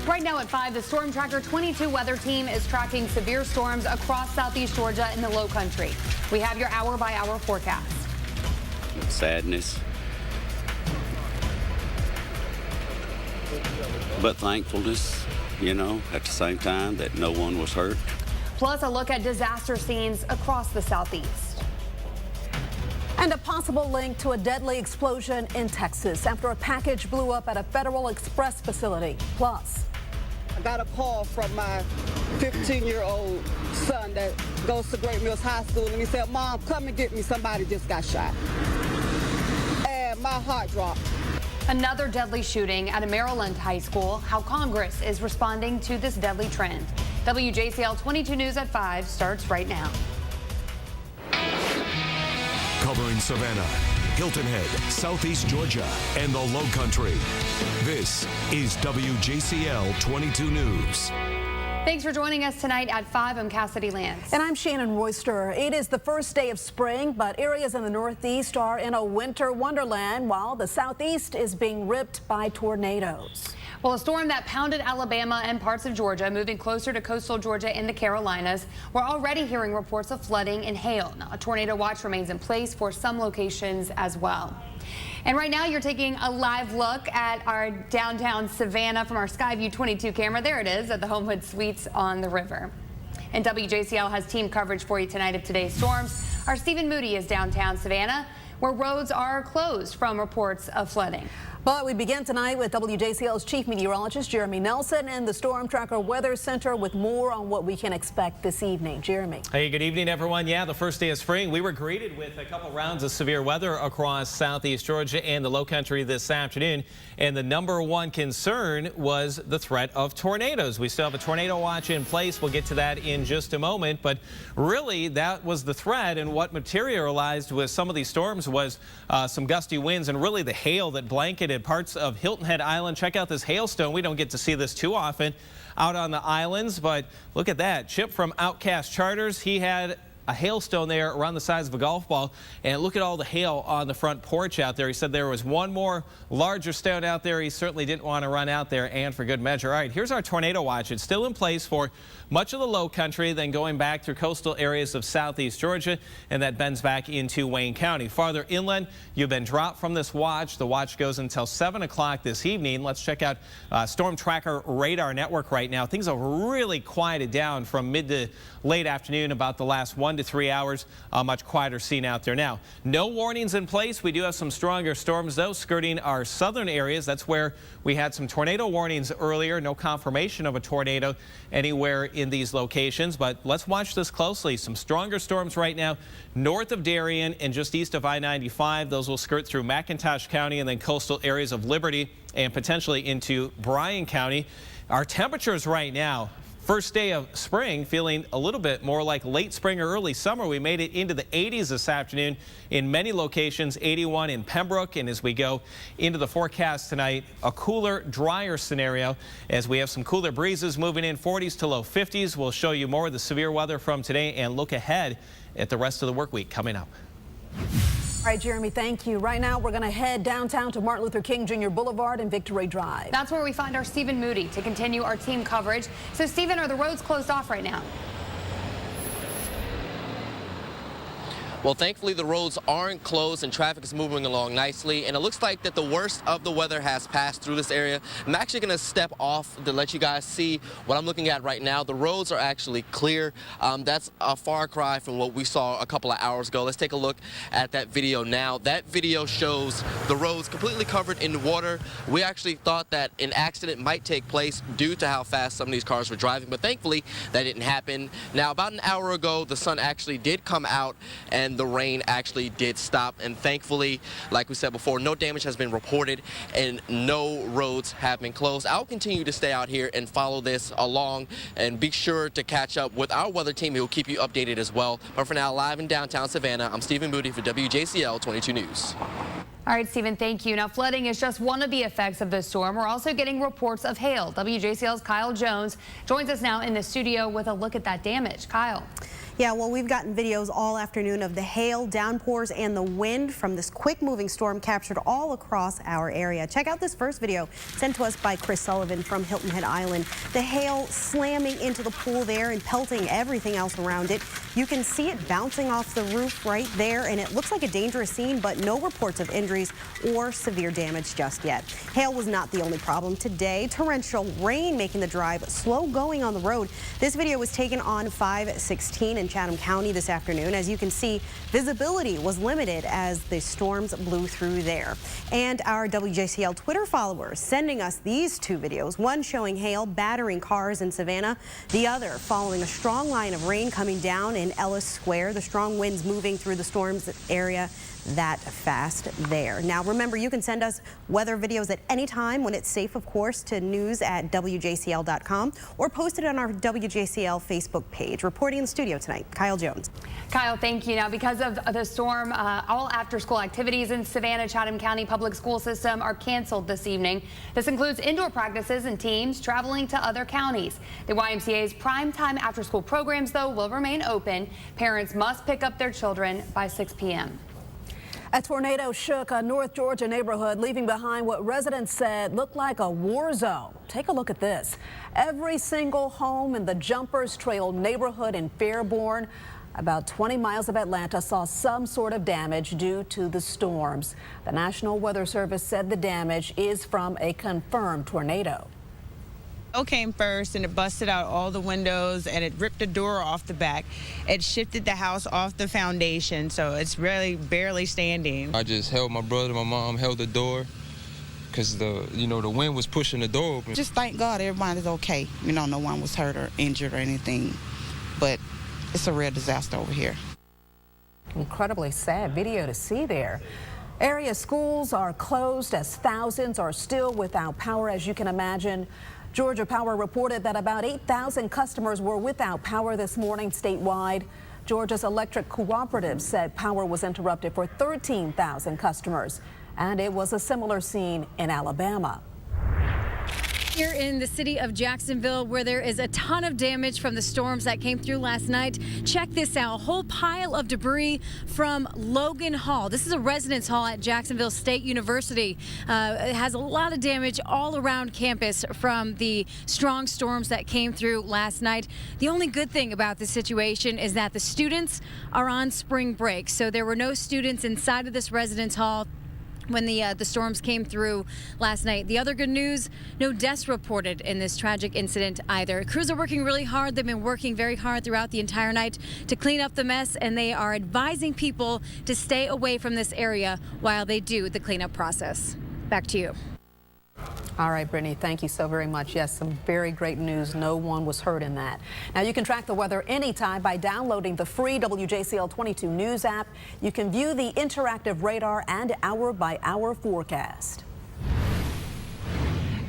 Right now at 5, the Storm Tracker 22 weather team is tracking severe storms across southeast Georgia and the Lowcountry. We have your hour-by-hour forecast. Sadness, but thankfulness, at the same time that no one was hurt. Plus a look at disaster scenes across the southeast. And a possible link to a deadly explosion in Texas after a package blew up at a Federal Express facility. Plus, I got a call from my 15-year-old son that goes to Great Mills High School, and he said, "Mom, come and get me. Somebody just got shot." And my heart dropped. Another deadly shooting at a Maryland high school. How Congress is responding to this deadly trend. WJCL 22 News at 5 starts right now. Covering Savannah, Hilton Head, Southeast Georgia, and the Lowcountry. This is WJCL 22 News. Thanks for joining us tonight at 5. I'm Cassidy Lance. And I'm Shannon Royster. It is the first day of spring, but areas in the Northeast are in a winter wonderland while the Southeast is being ripped by tornadoes. Well, a storm that pounded Alabama and parts of Georgia, moving closer to coastal Georgia and the Carolinas. We're already hearing reports of flooding and hail. Now, a tornado watch remains in place for some locations as well. And right now you're taking a live look at our downtown Savannah from our Skyview 22 camera. There it is at the Homewood Suites on the river. And WJCL has team coverage for you tonight of today's storms. Our Stephen Moody is downtown Savannah, where roads are closed from reports of flooding. But we begin tonight with WJCL's Chief Meteorologist Jeremy Nelson and the Storm Tracker Weather Center with more on what we can expect this evening. Jeremy. Hey, good evening, everyone. Yeah, the first day of spring, we were greeted with a couple rounds of severe weather across southeast Georgia and the Lowcountry this afternoon. And the number one concern was the threat of tornadoes. We still have a tornado watch in place. We'll get to that in just a moment. But really, that was the threat. And what materialized with some of these storms was some gusty winds and really the hail that blanketed parts of Hilton Head Island. Check out this hailstone. We don't get to see this too often out on the islands, but look at that. Chip from Outcast Charters, he had a hailstone there around the size of a golf ball, and look at all the hail on the front porch out there. He said there was one more larger stone out there. He certainly didn't want to run out there, and for good measure. All right, here's our tornado watch. It's still in place for much of the Lowcountry, then going back through coastal areas of southeast Georgia, and that bends back into Wayne County. Farther inland, you've been dropped from this watch. The watch goes until 7 o'clock this evening. Let's check out Storm Tracker radar network right now. Things have really quieted down from mid to late afternoon, about the last 1 to 3 hours. A much quieter scene out there now. No warnings in place. We do have some stronger storms, though, skirting our southern areas. That's where we had some tornado warnings earlier. No confirmation of a tornado anywhere in these locations, but let's watch this closely. Some stronger storms right now north of Darien and just east of I-95. Those will skirt through McIntosh County and then coastal areas of Liberty and potentially into Bryan County. Our temperatures right now, first day of spring, feeling a little bit more like late spring or early summer. We made it into the 80s this afternoon in many locations, 81 in Pembroke. And as we go into the forecast tonight, a cooler, drier scenario as we have some cooler breezes moving in, 40s to low 50s. We'll show you more of the severe weather from today and look ahead at the rest of the work week coming up. All right, Jeremy, thank you. Right now, we're going to head downtown to Martin Luther King Jr. Boulevard and Victory Drive. That's where we find our Stephen Moody to continue our team coverage. So, Stephen, are the roads closed off right now? Well, thankfully, the roads aren't closed and traffic is moving along nicely. And it looks like that the worst of the weather has passed through this area. I'm actually going to step off to let you guys see what I'm looking at right now. The roads are actually clear. That's a far cry from what we saw a couple of hours ago. Let's take a look at that video now. That video shows the roads completely covered in water. We actually thought that an accident might take place due to how fast some of these cars were driving, but thankfully that didn't happen. Now, about an hour ago, the sun actually did come out and the rain actually did stop, and thankfully, like we said before, no damage has been reported and no roads have been closed. I'll continue to stay out here and follow this along and be sure to catch up with our weather team who will keep you updated as well. But for now, live in downtown Savannah, I'm Stephen Moody for WJCL 22 News. All right, Stephen, thank you. Now, flooding is just one of the effects of this storm. We're also getting reports of hail. WJCL's Kyle Jones joins us now in the studio with a look at that damage. Kyle. Yeah, well, we've gotten videos all afternoon of the hail, downpours, and the wind from this quick-moving storm captured all across our area. Check out this first video sent to us by Chris Sullivan from Hilton Head Island. The hail slamming into the pool there and pelting everything else around it. You can see it bouncing off the roof right there, and it looks like a dangerous scene, but no reports of injuries or severe damage just yet. Hail was not the only problem today. Torrential rain making the drive slow going on the road. This video was taken on 516 in Chatham County this afternoon. As you can see, visibility was limited as the storms blew through there. And our WJCL Twitter followers sending us these two videos, one showing hail battering cars in Savannah, the other following a strong line of rain coming down in Ellis Square. The strong winds moving through the storms area that fast there. Now remember, you can send us weather videos at any time when it's safe, of course, to news@wjcl.com or post it on our WJCL Facebook page. Reporting in the studio tonight, Kyle Jones. Kyle, thank you. Now, because of the storm, all after-school activities in Savannah Chatham County Public School System are canceled this evening. This includes indoor practices and teams traveling to other counties. The YMCA's primetime after-school programs, though, will remain open. Parents must pick up their children by 6 p.m. A tornado shook a North Georgia neighborhood, leaving behind what residents said looked like a war zone. Take a look at this. Every single home in the Jumpers Trail neighborhood in Fairborn, about 20 miles of Atlanta, saw some sort of damage due to the storms. The National Weather Service said the damage is from a confirmed tornado. It came first and it busted out all the windows and it ripped the door off the back. It shifted the house off the foundation, so it's really barely standing. I just held my brother, my mom held the door because the wind was pushing the door open. Just thank God everybody's okay. No one was hurt or injured or anything, but it's a real disaster over here. Incredibly sad video to see there. Area schools are closed as thousands are still without power, as you can imagine. Georgia Power reported that about 8,000 customers were without power this morning statewide. Georgia's electric cooperative said power was interrupted for 13,000 customers, and it was a similar scene in Alabama. Here in the city of Jacksonville, where there is a ton of damage from the storms that came through last night. Check this out, a whole pile of debris from Logan Hall. This is a residence hall at Jacksonville State University. It has a lot of damage all around campus from the strong storms that came through last night. The only good thing about this situation is that the students are on spring break, so there were no students inside of this residence hall when the storms came through last night. The other good news, no deaths reported in this tragic incident either. Crews are working really hard. They've been working very hard throughout the entire night to clean up the mess, and they are advising people to stay away from this area while they do the cleanup process. Back to you. All right, Brittany, thank you so very much. Yes, some very great news. No one was hurt in that. Now, you can track the weather anytime by downloading the free WJCL 22 News app. You can view the interactive radar and hour-by-hour forecast.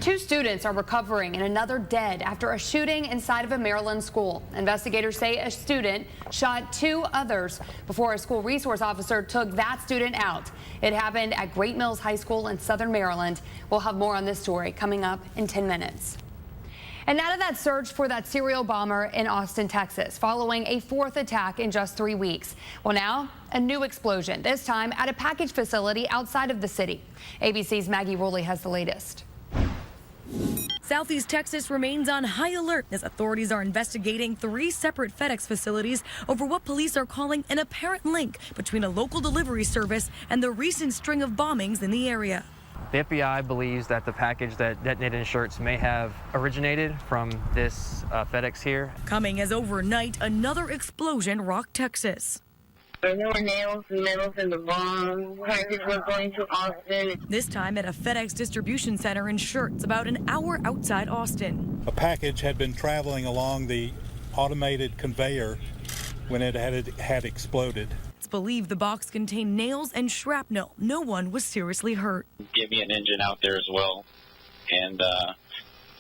2 students are recovering and another dead after a shooting inside of a Maryland school. Investigators say a student shot 2 others before a school resource officer took that student out. It happened at Great Mills High School in Southern Maryland. We'll have more on this story coming up in 10 minutes. And out of that search for that serial bomber in Austin, Texas, following a 4th attack in just 3 weeks. Well, now a new explosion, this time at a package facility outside of the city. ABC's Maggie Rowley has the latest. Southeast Texas remains on high alert as authorities are investigating 3 separate FedEx facilities over what police are calling an apparent link between a local delivery service and the recent string of bombings in the area. The FBI believes that the package that detonated in Shirts may have originated from this FedEx here. Coming as overnight, another explosion rocked Texas. There were nails in the bomb. Package was going to Austin. This time at a FedEx distribution center in Shirts, about an hour outside Austin. A package had been traveling along the automated conveyor when it had exploded. It's believed the box contained nails and shrapnel. No one was seriously hurt. Get me an engine out there as well, and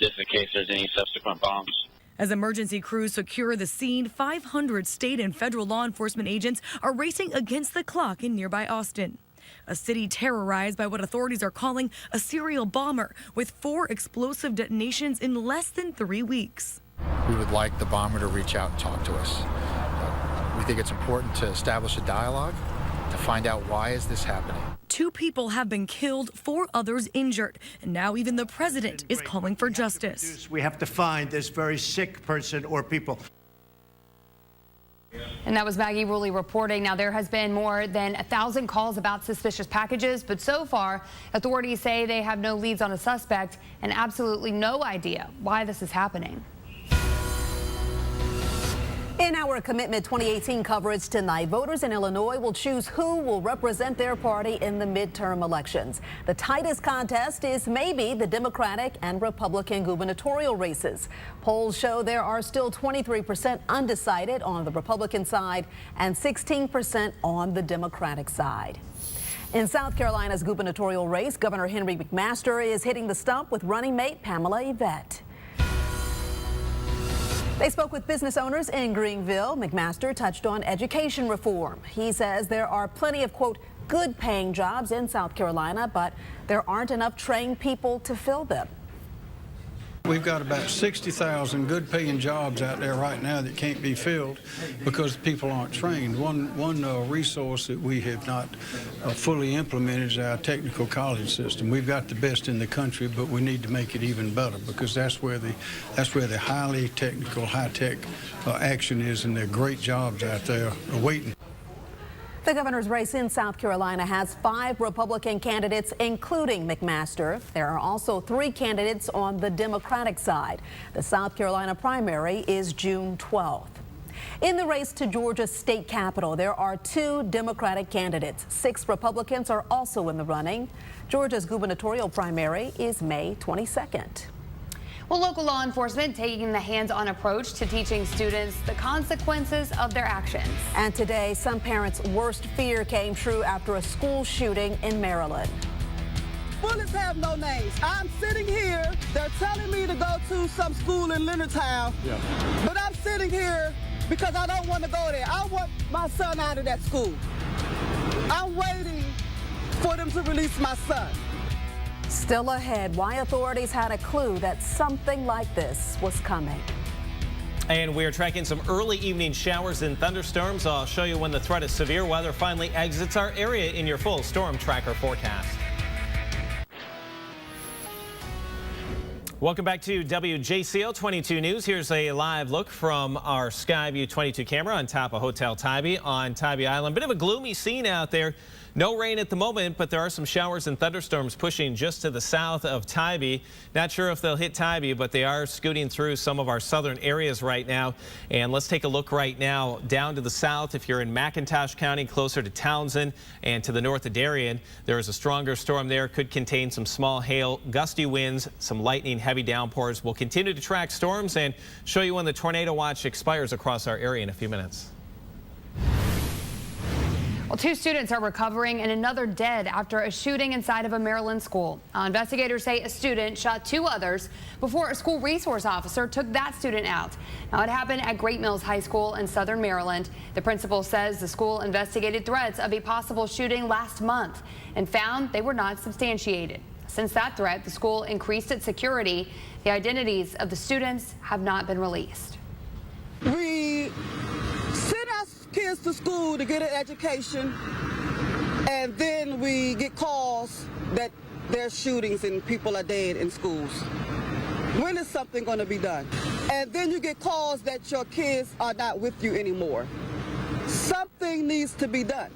just in case there's any subsequent bombs. As emergency crews secure the scene, 500 state and federal law enforcement agents are racing against the clock in nearby Austin. A city terrorized by what authorities are calling a serial bomber with 4 explosive detonations in less than 3 weeks. We would like the bomber to reach out and talk to us. We think it's important to establish a dialogue to find out why is this happening. 2 people have been killed, 4 others injured, and now even the president is calling for justice. We have to find this very sick person or people. And that was Maggie Ruley reporting. Now, there has been more than 1,000 calls about suspicious packages, but so far, authorities say they have no leads on a suspect and absolutely no idea why this is happening. In our Commitment 2018 coverage tonight, voters in Illinois will choose who will represent their party in the midterm elections. The tightest contest is maybe the Democratic and Republican gubernatorial races. Polls show there are still 23% undecided on the Republican side and 16% on the Democratic side. In South Carolina's gubernatorial race, Governor Henry McMaster is hitting the stump with running mate Pamela Yvette. They spoke with business owners in Greenville. McMaster touched on education reform. He says there are plenty of, quote, good paying jobs in South Carolina, but there aren't enough trained people to fill them. We've got about 60,000 good paying jobs out there right now that can't be filled because people aren't trained. One resource that we have not fully implemented is our technical college system. We've got the best in the country, but we need to make it even better because that's where the highly technical, high-tech action is, and there are great jobs out there waiting. The governor's race in South Carolina has 5 Republican candidates, including McMaster. There are also 3 candidates on the Democratic side. The South Carolina primary is June 12th. In the race to Georgia's state capitol, there are 2 Democratic candidates. 6 Republicans are also in the running. Georgia's gubernatorial primary is May 22nd. Well, local law enforcement taking the hands-on approach to teaching students the consequences of their actions. And today, some parents' worst fear came true after a school shooting in Maryland. Bullets have no names. I'm sitting here. They're telling me to go to some school in Leonardtown. Yeah. But I'm sitting here because I don't want to go there. I want my son out of that school. I'm waiting for them to release my son. Still ahead, why authorities had a clue that something like this was coming. And we're tracking some early evening showers and thunderstorms. I'll show you when the threat of severe weather finally exits our area in your full storm tracker forecast. Welcome back to WJCL 22 News. Here's a live look from our Skyview 22 camera on top of Hotel Tybee on Tybee Island. Bit of a gloomy scene out there. No rain at the moment, but there are some showers and thunderstorms pushing just to the south of Tybee. Not sure if they'll hit Tybee, but they are scooting through some of our southern areas right now. And let's take a look right now down to the south. If you're in McIntosh County, closer to Townsend and to the north of Darien, there is a stronger storm there. Could contain some small hail, gusty winds, some lightning, heavy downpours. We'll continue to track storms and show you when the tornado watch expires across our area in a few minutes. Well, 2 students are recovering and another dead after a shooting inside of a Maryland school. Investigators say a student shot 2 others before a school resource officer took that student out. Now, it happened at Great Mills High School in southern Maryland. The principal says the school investigated threats of a possible shooting last month and found they were not substantiated. Since that threat, the school increased its security. The identities of the students have not been released. We send our kids to school to get an education, and then we get calls that there's shootings and people are dead in schools. When is something going to be done? And then you get calls that your kids are not with you anymore. Something needs to be done.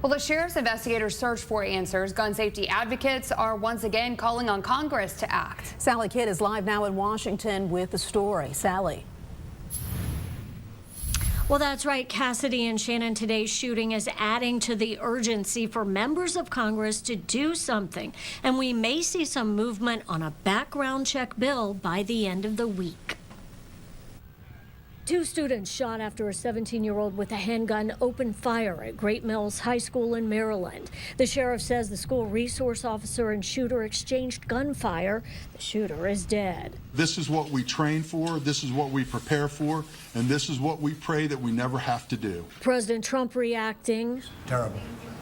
Well, the sheriff's investigators search for answers. Gun safety advocates are once again calling on Congress to act. Sally Kidd is live now in Washington with the story. Sally. Well, that's right, Cassidy and Shannon. Today's shooting is adding to the urgency for members of Congress to do something. And we may see some movement on a background check bill by the end of the week. 2 students shot after a 17-year-old with a handgun opened fire at Great Mills High School in Maryland. The sheriff says the school resource officer and shooter exchanged gunfire. The shooter is dead. This is what we train for, this is what we prepare for, and this is what we pray that we never have to do. President Trump reacting. Terrible.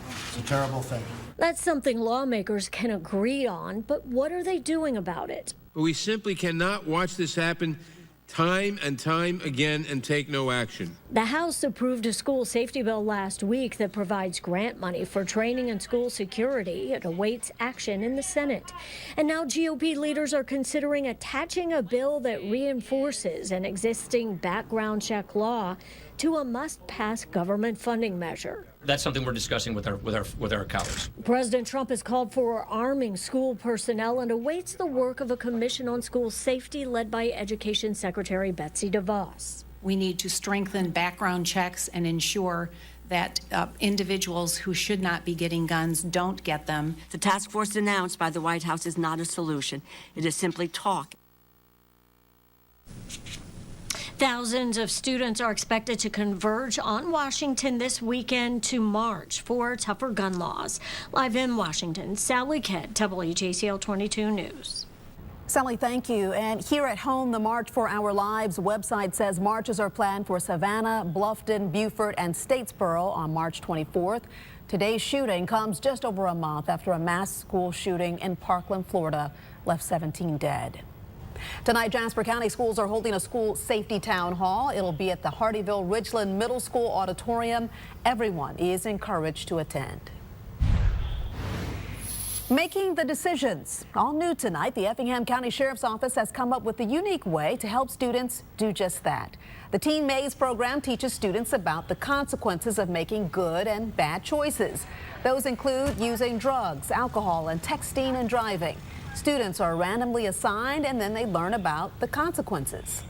It's a terrible thing. That's something lawmakers can agree on, but what are they doing about it? We simply cannot watch this happen time and time again and take no action. The House approved a school safety bill last week that provides grant money for training and school security. It awaits action in the Senate. And now GOP leaders are considering attaching a bill that reinforces an existing background check law to a must-pass government funding measure. That's something we're discussing with our colleagues. President Trump has called for arming school personnel and awaits the work of a commission on school safety led by Education Secretary Betsy DeVos. We need to strengthen background checks and ensure that individuals who should not be getting guns don't get them. The task force announced by the White House is not a solution. It is simply talk. Thousands of students are expected to converge on Washington this weekend to march for tougher gun laws. Live in Washington, Sally Kidd, WJCL 22 News. Sally, thank you. And here at home, the March for Our Lives website says marches are planned for Savannah, Bluffton, Beaufort, and Statesboro on March 24th. Today's shooting comes just over a month after a mass school shooting in Parkland, Florida, left 17 dead. Tonight, Jasper County schools are holding a school safety town hall. It'll be at the Hardyville Ridgeland Middle School auditorium. Everyone is encouraged to attend. Making the decisions. All new tonight, the Effingham County Sheriff's Office has come up with a unique way to help students do just that. The Teen Maze program teaches students about the consequences of making good and bad choices. Those include using drugs, alcohol, and texting and driving. Students are randomly assigned and then they learn about the consequences.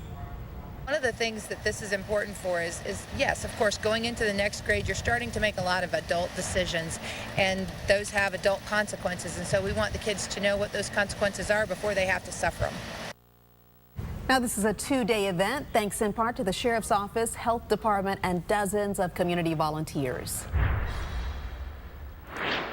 One of the things that this is important for is yes, of course, going into the next grade, you're starting to make a lot of adult decisions, and those have adult consequences, and so we want the kids to know what those consequences are before they have to suffer them. Now, this is a two-day event, thanks in part to the Sheriff's Office, Health Department, and dozens of community volunteers.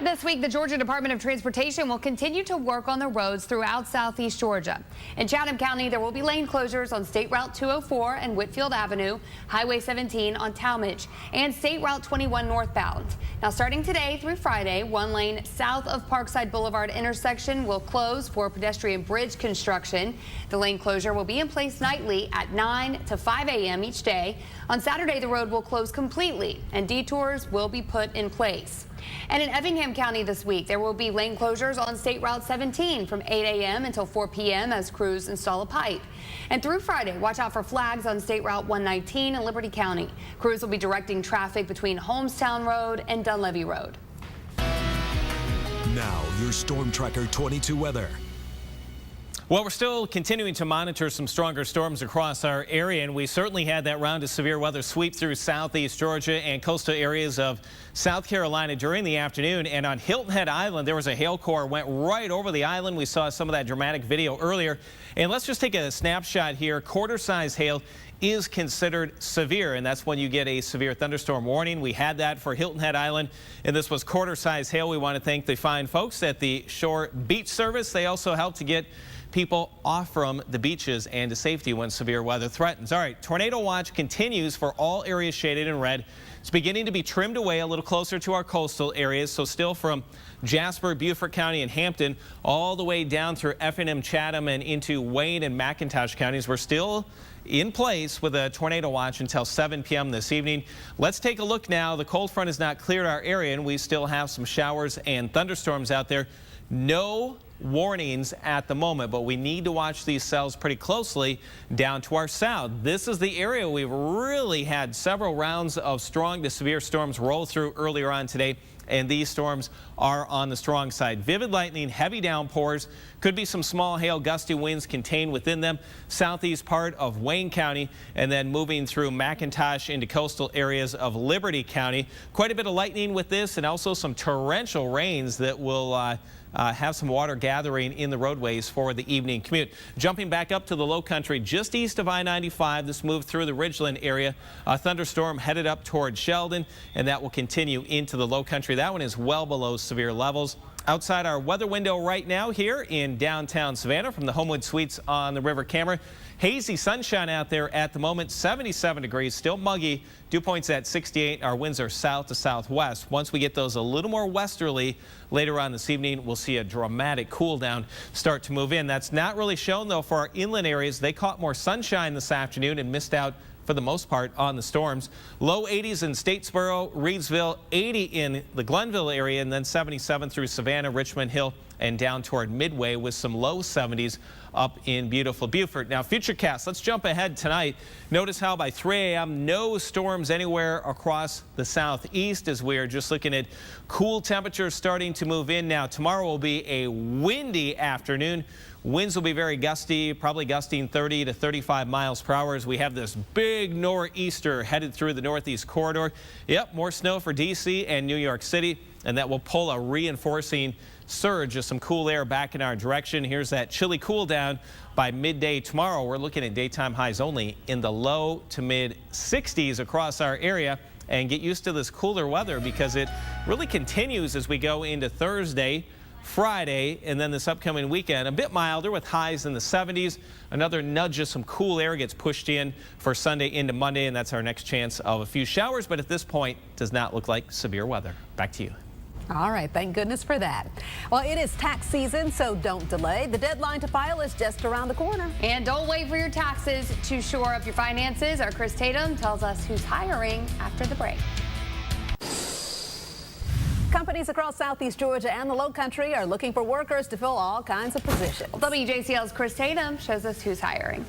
This week, the Georgia Department of Transportation will continue to work on the roads throughout southeast Georgia. In Chatham County, there will be lane closures on State Route 204 and Whitfield Avenue, Highway 17 on Talmadge, and State Route 21 northbound. Now, starting today through Friday, one lane south of Parkside Boulevard intersection will close for pedestrian bridge construction. The lane closure will be in place nightly at 9 to 5 a.m. each day. On Saturday, the road will close completely and detours will be put in place. And in Effingham County this week, there will be lane closures on State Route 17 from 8 a.m. until 4 p.m. as crews install a pipe. And through Friday, watch out for flags on State Route 119 in Liberty County. Crews will be directing traffic between Holmestown Road and Dunleavy Road. Now, your Storm Tracker 22 weather. Well, we're still continuing to monitor some stronger storms across our area, and we certainly had that round of severe weather sweep through southeast Georgia and coastal areas of South Carolina during the afternoon. And on Hilton Head Island, there was a hail core went right over the island. We saw some of that dramatic video earlier. And let's just take a snapshot here. Quarter-size hail is considered severe, and that's when you get a severe thunderstorm warning. We had that for Hilton Head Island, and this was quarter-size hail. We want to thank the fine folks at the Shore Beach Service. They also helped to get people off from the beaches and to safety when severe weather threatens. All right, tornado watch continues for all areas shaded in red. It's beginning to be trimmed away a little closer to our coastal areas, so still from Jasper, Beaufort County, and Hampton all the way down through Effingham, Chatham, and into Wayne and McIntosh counties. We're still in place with a tornado watch until 7 p.m. this evening. Let's take a look now. The cold front has not cleared our area, and we still have some showers and thunderstorms out there. No warnings at the moment, but we need to watch these cells pretty closely down to our south. This is the area we've really had several rounds of strong to severe storms roll through earlier on today, and these storms are on the strong side. Vivid lightning, heavy downpours, could be some small hail, gusty winds contained within them. Southeast part of Wayne County, and then moving through McIntosh into coastal areas of Liberty County. Quite a bit of lightning with this, and also some torrential rains that will have some water gathering in the roadways for the evening commute. Jumping back up to the Lowcountry just east of I-95, this moved through the Ridgeland area. A thunderstorm headed up toward Sheldon, and that will continue into the Lowcountry. That one is well below severe levels. Outside our weather window right now here in downtown Savannah from the Homewood Suites on the river camera. Hazy sunshine out there at the moment, 77 degrees, still muggy. Dew points at 68. Our winds are south to southwest. Once we get those a little more westerly later on this evening, we'll see a dramatic cool down start to move in. That's not really shown though for our inland areas. They caught more sunshine this afternoon and missed out for the most part on the storms. Low 80s in Statesboro, Reidsville, 80 in the Glenville area, and then 77 through Savannah, Richmond Hill, and down toward Midway with some low 70s up in beautiful Beaufort. Now, Futurecast, let's jump ahead tonight. Notice how by 3 a.m. no storms anywhere across the southeast as we are just looking at cool temperatures starting to move in. Now, tomorrow will be a windy afternoon. Winds will be very gusty, probably gusting 30 to 35 miles per hour as we have this big nor'easter headed through the northeast corridor. Yep, more snow for D.C. and New York City, and that will pull a reinforcing surge of some cool air back in our direction. Here's that chilly cool down by midday tomorrow. We're looking at daytime highs only in the low to mid 60s across our area. And get used to this cooler weather because it really continues as we go into Thursday, Friday, and then this upcoming weekend. A bit milder with highs in the 70s. Another nudge of some cool air gets pushed in for Sunday into Monday, and that's our next chance of a few showers. But at this point, does not look like severe weather. Back to you. All right, thank goodness for that. Well, it is tax season, so don't delay. The deadline to file is just around the corner. And don't wait for your taxes to shore up your finances. Our Chris Tatum tells us who's hiring after the break. Companies across southeast Georgia and the Lowcountry are looking for workers to fill all kinds of positions. WJCL's Chris Tatum shows us who's hiring.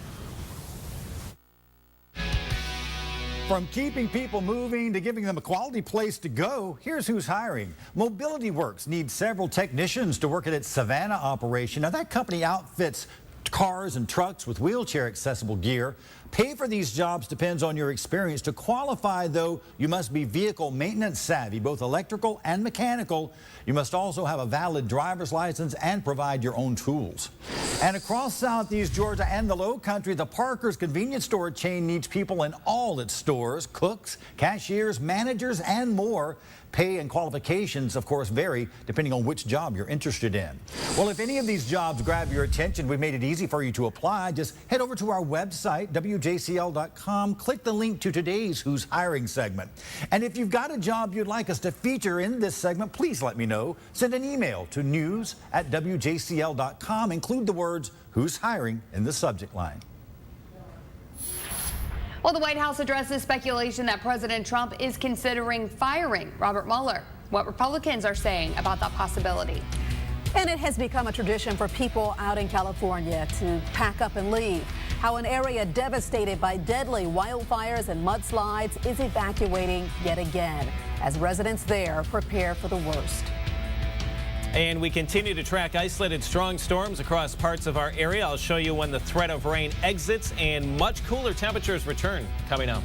From keeping people moving to giving them a quality place to go, here's who's hiring. Mobility Works needs several technicians to work at its Savannah operation. Now, that company outfits cars and trucks with wheelchair accessible gear. Pay for these jobs depends on your experience. To qualify, though, you must be vehicle maintenance savvy, both electrical and mechanical. You must also have a valid driver's license and provide your own tools. And across southeast Georgia and the Lowcountry, the Parker's convenience store chain needs people in all its stores, cooks, cashiers, managers, and more. Pay and qualifications, of course, vary depending on which job you're interested in. Well, if any of these jobs grab your attention, we've made it easy for you to apply. Just head over to our website, wjcl.com, click the link to today's Who's Hiring segment. And if you've got a job you'd like us to feature in this segment, please let me know. Send an email to news@wjcl.com. Include the words Who's Hiring in the subject line. Well, the White House addresses speculation that President Trump is considering firing Robert Mueller. What Republicans are saying about that possibility. And it has become a tradition for people out in California to pack up and leave. How an area devastated by deadly wildfires and mudslides is evacuating yet again as residents there prepare for the worst. And we continue to track isolated strong storms across parts of our area. I'll show you when the threat of rain exits and much cooler temperatures return coming up.